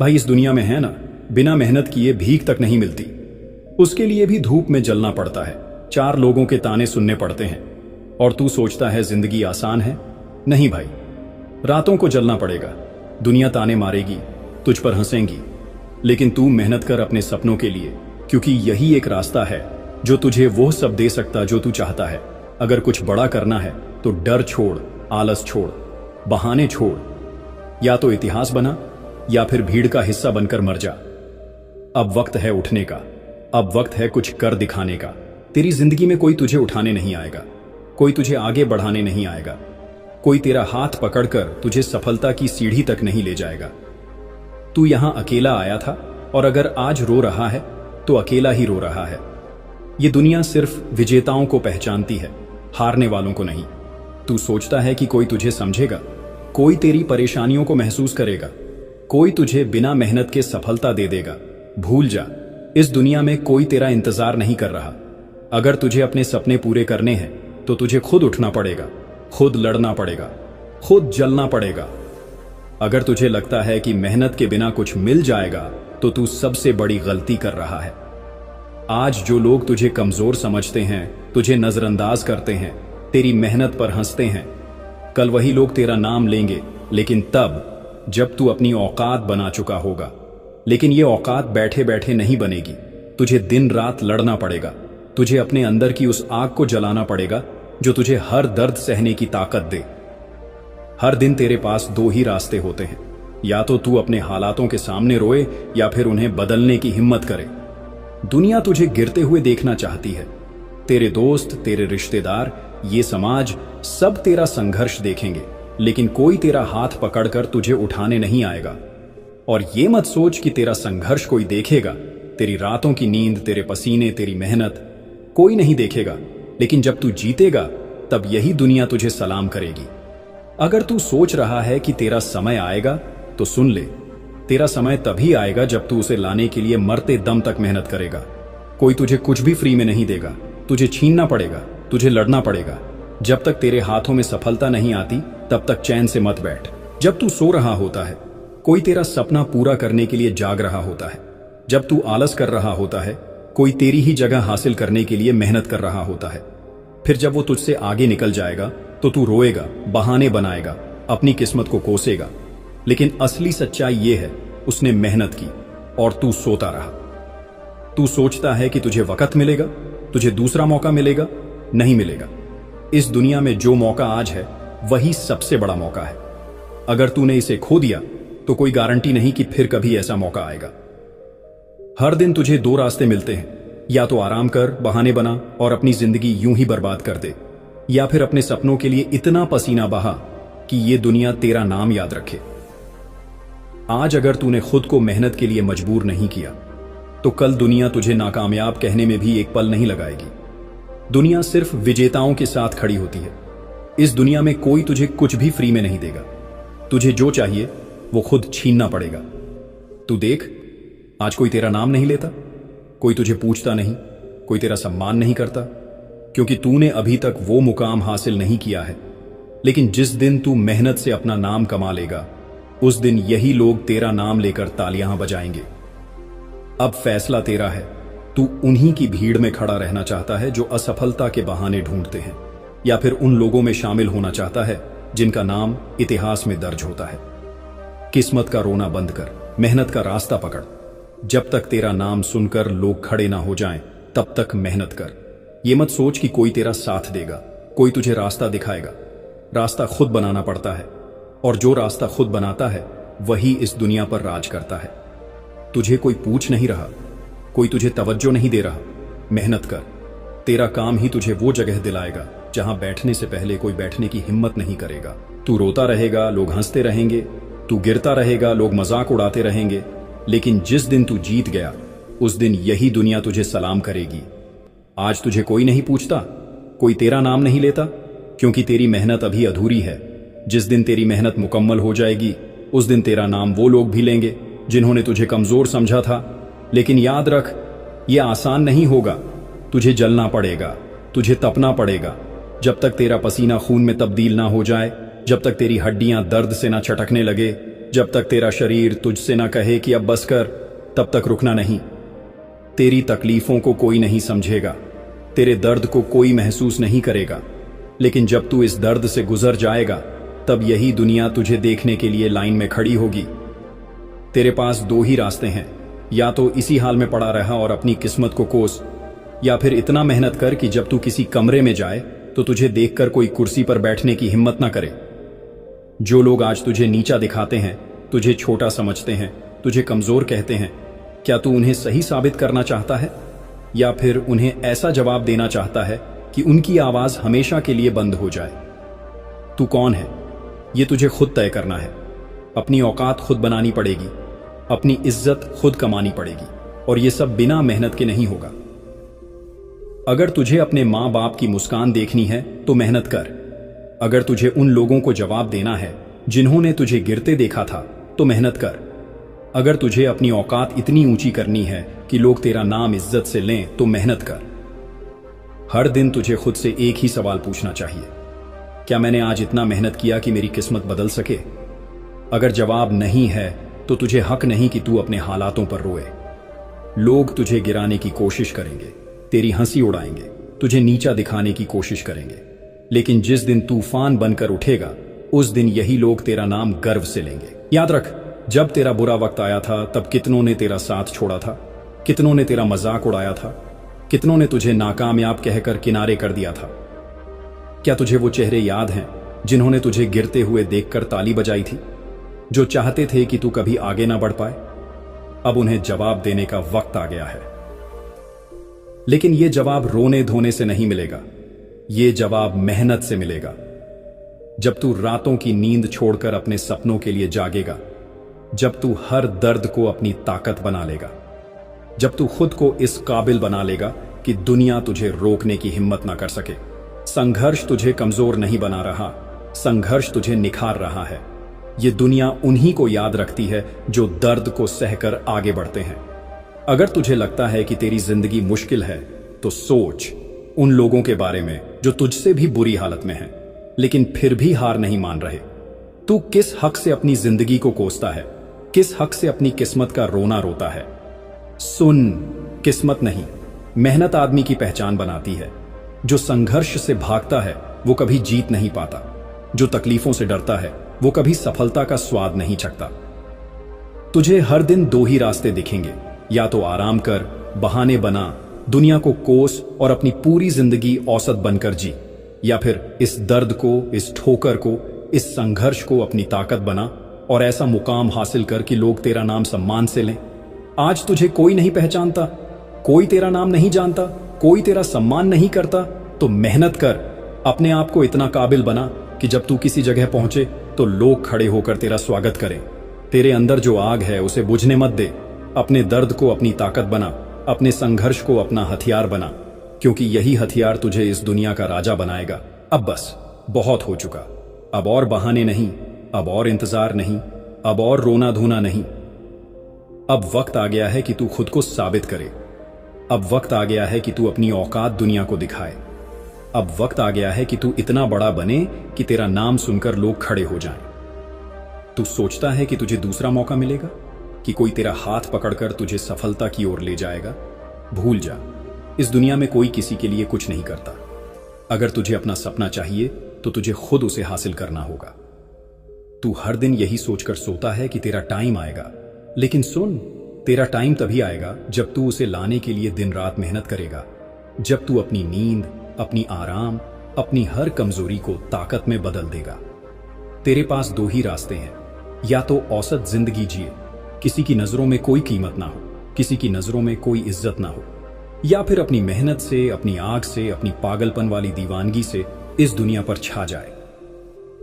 भाई इस दुनिया में है ना, बिना मेहनत किए भीख तक नहीं मिलती। उसके लिए भी धूप में जलना पड़ता है, 4 लोगों के ताने सुनने पड़ते हैं। और तू सोचता है जिंदगी आसान है? नहीं भाई, रातों को जलना पड़ेगा। दुनिया ताने मारेगी, तुझ पर हंसेंगी, लेकिन तू मेहनत कर अपने सपनों के लिए, क्योंकि यही एक रास्ता है जो तुझे वो सब दे सकता जो तू चाहता है। अगर कुछ बड़ा करना है तो डर छोड़, आलस छोड़, बहाने छोड़। या तो इतिहास बना या फिर भीड़ का हिस्सा बनकर मर जा। अब वक्त है उठने का, अब वक्त है कुछ कर दिखाने का। तेरी जिंदगी में कोई तुझे उठाने नहीं आएगा, कोई तुझे आगे बढ़ाने नहीं आएगा, कोई तेरा हाथ पकड़कर तुझे सफलता की सीढ़ी तक नहीं ले जाएगा। तू यहां अकेला आया था, और अगर आज रो रहा है तो अकेला ही रो रहा है। ये दुनिया सिर्फ विजेताओं को पहचानती है, हारने वालों को नहीं। तू सोचता है कि कोई तुझे समझेगा, कोई तेरी परेशानियों को महसूस करेगा, कोई तुझे बिना मेहनत के सफलता दे देगा। भूल जा, इस दुनिया में कोई तेरा इंतजार नहीं कर रहा। अगर तुझे अपने सपने पूरे करने हैं तो तुझे खुद उठना पड़ेगा, खुद लड़ना पड़ेगा, खुद जलना पड़ेगा। अगर तुझे लगता है कि मेहनत के बिना कुछ मिल जाएगा तो तू सबसे बड़ी गलती कर रहा है। आज जो लोग तुझे कमजोर समझते हैं, तुझे नजरअंदाज करते हैं, तेरी मेहनत पर हंसते हैं, कल वही लोग तेरा नाम लेंगे, लेकिन तब जब तू अपनी औकात बना चुका होगा। लेकिन ये औकात बैठे बैठे नहीं बनेगी, तुझे दिन रात लड़ना पड़ेगा। तुझे अपने अंदर की उस आग को जलाना पड़ेगा जो तुझे हर दर्द सहने की ताकत दे। हर दिन तेरे पास 2 ही रास्ते होते हैं, या तो तू अपने हालातों के सामने रोए या फिर उन्हें बदलने की हिम्मत करे। दुनिया तुझे गिरते हुए देखना चाहती है। तेरे दोस्त, तेरे रिश्तेदार, ये समाज सब तेरा संघर्ष देखेंगे, लेकिन कोई तेरा हाथ पकड़कर तुझे उठाने नहीं आएगा। और ये मत सोच कि तेरा संघर्ष कोई देखेगा। तेरी रातों की नींद, तेरे पसीने, तेरी मेहनत कोई नहीं देखेगा, लेकिन जब तू जीतेगा तब यही दुनिया तुझे सलाम करेगी। अगर तू सोच रहा है कि तेरा समय आएगा तो सुन ले, तेरा समय तभी आएगा जब तू उसे लाने के लिए मरते दम तक मेहनत करेगा। कोई तुझे कुछ भी फ्री में नहीं देगा, तुझे छीनना पड़ेगा, तुझे लड़ना पड़ेगा। जब तक तेरे हाथों में सफलता नहीं आती तब तक चैन से मत बैठ। जब तू सो रहा होता है कोई तेरा सपना पूरा करने के लिए जाग रहा होता है। जब तू आलस कर रहा होता है कोई तेरी ही जगह हासिल करने के लिए मेहनत कर रहा होता है। फिर जब वो तुझसे आगे निकल जाएगा तो तू रोएगा, बहाने बनाएगा, अपनी किस्मत को कोसेगा। लेकिन असली सच्चाई ये है, उसने मेहनत की और तू सोता रहा। तू सोचता है कि तुझे वक्त मिलेगा, तुझे दूसरा मौका मिलेगा। नहीं मिलेगा। इस दुनिया में जो मौका आज है वही सबसे बड़ा मौका है। अगर तूने इसे खो दिया तो कोई गारंटी नहीं कि फिर कभी ऐसा मौका आएगा। हर दिन तुझे 2 रास्ते मिलते हैं, या तो आराम कर, बहाने बना और अपनी जिंदगी यूं ही बर्बाद कर दे, या फिर अपने सपनों के लिए इतना पसीना बहा कि ये दुनिया तेरा नाम याद रखे। आज अगर तूने खुद को मेहनत के लिए मजबूर नहीं किया तो कल दुनिया तुझे नाकामयाब कहने में भी एक पल नहीं लगाएगी। दुनिया सिर्फ विजेताओं के साथ खड़ी होती है। इस दुनिया में कोई तुझे कुछ भी फ्री में नहीं देगा। तुझे जो चाहिए वो खुद छीनना पड़ेगा। तू देख, आज कोई तेरा नाम नहीं लेता, कोई तुझे पूछता नहीं, कोई तेरा सम्मान नहीं करता, क्योंकि तूने अभी तक वो मुकाम हासिल नहीं किया है। लेकिन जिस दिन तू मेहनत से अपना नाम कमा लेगा, उस दिन यही लोग तेरा नाम लेकर तालियां बजाएंगे। अब फैसला तेरा है। तू उन्हीं की भीड़ में खड़ा रहना चाहता है जो असफलता के बहाने ढूंढते हैं, या फिर उन लोगों में शामिल होना चाहता है जिनका नाम इतिहास में दर्ज होता है। किस्मत का रोना बंद कर, मेहनत का रास्ता पकड़। जब तक तेरा नाम सुनकर लोग खड़े ना हो जाएं, तब तक मेहनत कर। ये मत सोच कि कोई तेरा साथ देगा, कोई तुझे रास्ता दिखाएगा। रास्ता खुद बनाना पड़ता है, और जो रास्ता खुद बनाता है वही इस दुनिया पर राज करता है। तुझे कोई पूछ नहीं रहा, कोई तुझे तवज्जो नहीं दे रहा। मेहनत कर, तेरा काम ही तुझे वो जगह दिलाएगा जहां बैठने से पहले कोई बैठने की हिम्मत नहीं करेगा। तू रोता रहेगा, लोग हंसते रहेंगे, तू गिरता रहेगा, लोग मजाक उड़ाते रहेंगे, लेकिन जिस दिन तू जीत गया उस दिन यही दुनिया तुझे सलाम करेगी। आज तुझे कोई नहीं पूछता, कोई तेरा नाम नहीं लेता, क्योंकि तेरी मेहनत अभी अधूरी है। जिस दिन तेरी मेहनत मुकम्मल हो जाएगी उस दिन तेरा नाम वो लोग भी लेंगे जिन्होंने तुझे कमजोर समझा था। लेकिन याद रख, यह आसान नहीं होगा। तुझे जलना पड़ेगा, तुझे तपना पड़ेगा। जब तक तेरा पसीना खून में तब्दील ना हो जाए, जब तक तेरी हड्डियां दर्द से ना छटकने लगे, जब तक तेरा शरीर तुझसे ना कहे कि अब बस कर, तब तक रुकना नहीं। तेरी तकलीफों को कोई नहीं समझेगा, तेरे दर्द को कोई महसूस नहीं करेगा, लेकिन जब तू इस दर्द से गुजर जाएगा तब यही दुनिया तुझे देखने के लिए लाइन में खड़ी होगी। तेरे पास दो ही रास्ते हैं, या तो इसी हाल में पड़ा रहा और अपनी किस्मत को कोस, या फिर इतना मेहनत कर कि जब तू किसी कमरे में जाए तो तुझे देखकर कोई कुर्सी पर बैठने की हिम्मत ना करे। जो लोग आज तुझे नीचा दिखाते हैं, तुझे छोटा समझते हैं, तुझे कमजोर कहते हैं, क्या तू उन्हें सही साबित करना चाहता है, या फिर उन्हें ऐसा जवाब देना चाहता है कि उनकी आवाज हमेशा के लिए बंद हो जाए? तू कौन है, यह तुझे खुद तय करना है। अपनी औकात खुद बनानी पड़ेगी, अपनी इज्जत खुद कमानी पड़ेगी, और यह सब बिना मेहनत के नहीं होगा। अगर तुझे अपने मां बाप की मुस्कान देखनी है तो मेहनत कर। अगर तुझे उन लोगों को जवाब देना है जिन्होंने तुझे गिरते देखा था तो मेहनत कर। अगर तुझे अपनी औकात इतनी ऊंची करनी है कि लोग तेरा नाम इज्जत से लें तो मेहनत कर। हर दिन तुझे खुद से एक ही सवाल पूछना चाहिए, क्या मैंने आज इतना मेहनत किया कि मेरी किस्मत बदल सके? अगर जवाब नहीं है तो तुझे हक नहीं कि तू अपने हालातों पर रोए। लोग तुझे गिराने की कोशिश करेंगे, तेरी हंसी उड़ाएंगे, तुझे नीचा दिखाने की कोशिश करेंगे, लेकिन जिस दिन तूफान बनकर उठेगा उस दिन यही लोग तेरा नाम गर्व से लेंगे। याद रख, जब तेरा बुरा वक्त आया था तब कितनों ने तेरा साथ छोड़ा था, कितनों ने तेरा मजाक उड़ाया था, कितनों ने तुझे नाकामयाब कहकर किनारे कर दिया था। क्या तुझे वो चेहरे याद हैं जिन्होंने तुझे गिरते हुए देखकर ताली बजाई थी, जो चाहते थे कि तू कभी आगे ना बढ़ पाए? अब उन्हें जवाब देने का वक्त आ गया है, लेकिन यह जवाब रोने धोने से नहीं मिलेगा, यह जवाब मेहनत से मिलेगा। जब तू रातों की नींद छोड़कर अपने सपनों के लिए जागेगा, जब तू हर दर्द को अपनी ताकत बना लेगा, जब तू खुद को इस काबिल बना लेगा कि दुनिया तुझे रोकने की हिम्मत ना कर सके। संघर्ष तुझे कमजोर नहीं बना रहा, संघर्ष तुझे निखार रहा है। ये दुनिया उन्हीं को याद रखती है जो दर्द को सहकर आगे बढ़ते हैं। अगर तुझे लगता है कि तेरी जिंदगी मुश्किल है तो सोच उन लोगों के बारे में जो तुझसे भी बुरी हालत में हैं, लेकिन फिर भी हार नहीं मान रहे। तू किस हक से अपनी जिंदगी को कोसता है, किस हक से अपनी किस्मत का रोना रोता है? सुन, किस्मत नहीं, मेहनत आदमी की पहचान बनाती है। जो संघर्ष से भागता है वो कभी जीत नहीं पाता, जो तकलीफों से डरता है वो कभी सफलता का स्वाद नहीं चखता। तुझे हर दिन दो ही रास्ते दिखेंगे, या तो आराम कर, बहाने बना, दुनिया को कोस और अपनी पूरी जिंदगी औसत बनकर जी, या फिर इस दर्द को, इस ठोकर को, इस संघर्ष को अपनी ताकत बना और ऐसा मुकाम हासिल कर कि लोग तेरा नाम सम्मान से लें। आज तुझे कोई नहीं पहचानता, कोई तेरा नाम नहीं जानता, कोई तेरा सम्मान नहीं करता, तो मेहनत कर, अपने आप को इतना काबिल बना कि जब तू किसी जगह पहुंचे तो लोग खड़े होकर तेरा स्वागत करें। तेरे अंदर जो आग है उसे बुझने मत दे। अपने दर्द को अपनी ताकत बना, अपने संघर्ष को अपना हथियार बना, क्योंकि यही हथियार तुझे इस दुनिया का राजा बनाएगा। अब बस बहुत हो चुका, अब और बहाने नहीं, अब और इंतजार नहीं, अब और रोना धोना नहीं। अब वक्त आ गया है कि तू खुद को साबित करे। अब वक्त आ गया है कि तू अपनी औकात दुनिया को दिखाए। अब वक्त आ गया है कि तू इतना बड़ा बने कि तेरा नाम सुनकर लोग खड़े हो जाएं। तू सोचता है कि तुझे दूसरा मौका मिलेगा, कि कोई तेरा हाथ पकड़कर तुझे सफलता की ओर ले जाएगा? भूल जा, इस दुनिया में कोई किसी के लिए कुछ नहीं करता। अगर तुझे अपना सपना चाहिए तो तुझे खुद उसे हासिल करना होगा। तू हर दिन यही सोचकर सोता है कि तेरा टाइम आएगा, लेकिन सुन, तेरा टाइम तभी आएगा जब तू उसे लाने के लिए दिन रात मेहनत करेगा, जब तू अपनी नींद, अपनी आराम, अपनी हर कमजोरी को ताकत में बदल देगा। तेरे पास दो ही रास्ते हैं, या तो औसत जिंदगी जिए, किसी की नजरों में कोई कीमत ना हो, किसी की नजरों में कोई इज्जत ना हो, या फिर अपनी मेहनत से, अपनी आग से, अपनी पागलपन वाली दीवानगी से इस दुनिया पर छा जाए।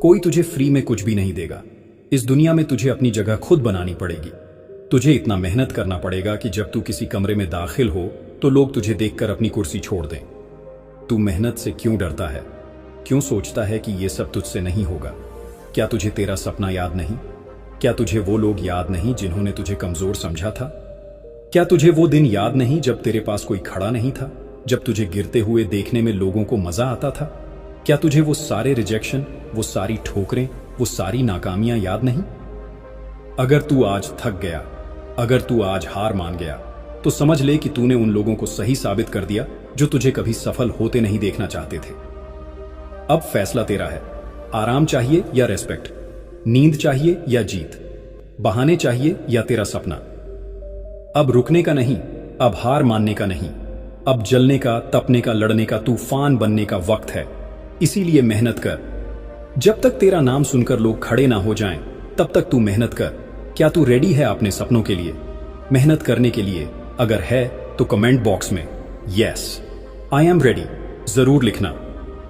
कोई तुझे फ्री में कुछ भी नहीं देगा। इस दुनिया में तुझे अपनी जगह खुद बनानी पड़ेगी। तुझे इतना मेहनत करना पड़ेगा कि जब तू किसी कमरे में दाखिल हो तो लोग तुझे देखकर अपनी कुर्सी छोड़ दें। तू मेहनत से क्यों डरता है? क्यों सोचता है कि यह सब तुझसे नहीं होगा? क्या तुझे तेरा सपना याद नहीं? क्या तुझे वो लोग याद नहीं जिन्होंने तुझे कमजोर समझा था? क्या तुझे वो दिन याद नहीं जब तेरे पास कोई खड़ा नहीं था, जब तुझे गिरते हुए देखने में लोगों को मजा आता था? क्या तुझे वो सारे रिजेक्शन, वो सारी ठोकरें, वो सारी नाकामियां याद नहीं? अगर तू आज थक गया, अगर तू आज हार मान गया, तो समझ ले कि तूने उन लोगों को सही साबित कर दिया जो तुझे कभी सफल होते नहीं देखना चाहते थे। अब फैसला तेरा है। आराम चाहिए या रेस्पेक्ट, नींद चाहिए या जीत, बहाने चाहिए या तेरा सपना। अब रुकने का नहीं, अब हार मानने का नहीं, अब जलने का, तपने का, लड़ने का, तूफान बनने का वक्त है। इसीलिए मेहनत कर। जब तक तेरा नाम सुनकर लोग खड़े ना हो जाएं, तब तक तू मेहनत कर। क्या तू रेडी है अपने सपनों के लिए, मेहनत करने के लिए? अगर है तो कमेंट बॉक्स में यस आई एम रेडी जरूर लिखना,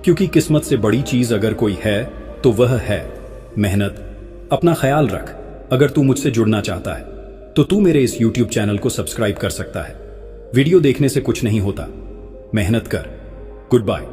क्योंकि किस्मत से बड़ी चीज अगर कोई है तो वह है मेहनत। अपना ख्याल रख। अगर तू मुझसे जुड़ना चाहता है तो तू मेरे इस YouTube चैनल को सब्सक्राइब कर सकता है। वीडियो देखने से कुछ नहीं होता, मेहनत कर। Good bye.